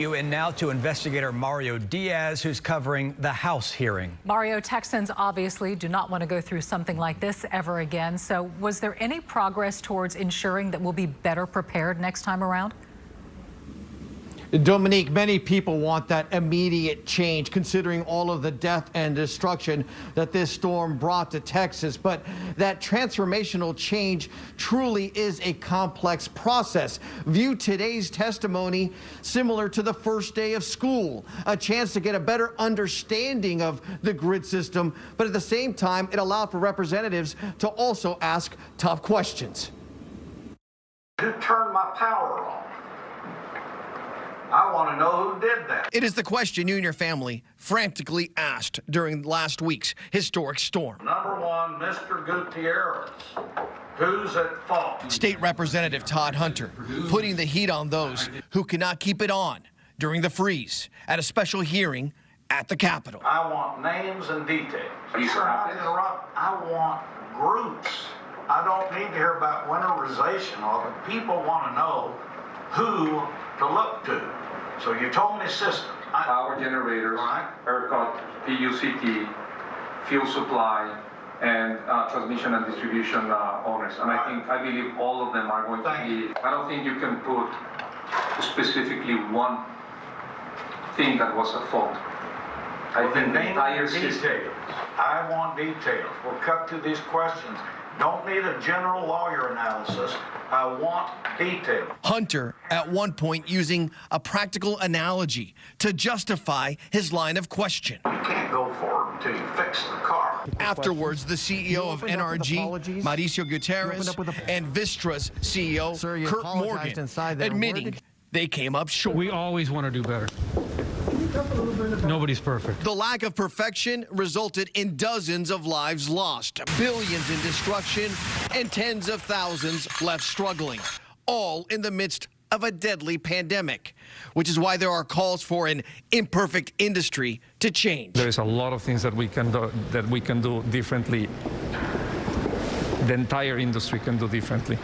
And now to investigator Mario Diaz, who's covering the House hearing. Mario, Texans obviously do not want to go through something like this ever again. So was there any progress towards ensuring that we'll be better prepared next time around? Dominique, many people want that immediate change, considering all of the death and destruction that this storm brought to Texas. But that transformational change truly is a complex process. View today's testimony similar to the first day of school, a chance to get a better understanding of the grid system. But at the same time, it allowed for representatives to also ask tough questions. Who turned my power on? I want to know who did that. It is the question you and your family frantically asked during last week's historic storm. Number one, Mr. Gutierrez. Who's at fault? State Representative Todd Hunter putting the heat on those who could not keep it on during the freeze at a special hearing at the Capitol. I want names and details. Sir, I interrupt. I want groups. I don't need to hear about winterization. All the people want to know who to look to. So you told me system. Power generators, right. ERCOT, PUCT, fuel supply, and transmission and distribution owners. And right. I believe all of them are going to be. I don't think you can put specifically one thing that was at fault. I think the entire system. I want details. We'll cut to these questions. Don't need a general lawyer analysis. I want detail. Hunter, at one point, using a practical analogy to justify his line of question. You can't go forward until you fix the car. Afterwards, the CEO of NRG, Mauricio Gutierrez, and Vistra's CEO, Kurt Morgan, admitting they came up short. We always want to do better. Nobody's perfect. The lack of perfection resulted in dozens of lives lost, billions in destruction, and tens of thousands left struggling, all in the midst of a deadly pandemic, which is why there are calls for an imperfect industry to change. There is a lot of things that we can do differently. The entire industry can do differently.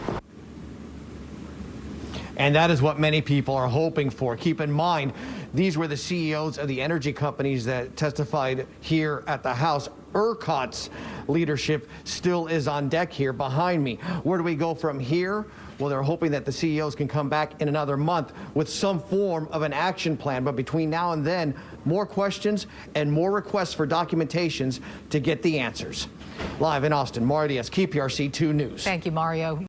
And that is what many people are hoping for. Keep in mind, these were the CEOs of the energy companies that testified here at the House. ERCOT's leadership still is on deck here behind me. Where do we go from here? Well, they're hoping that the CEOs can come back in another month with some form of an action plan. But between now and then, more questions and more requests for documentations to get the answers. Live in Austin, Mario Diaz, KPRC 2 News. Thank you, Mario.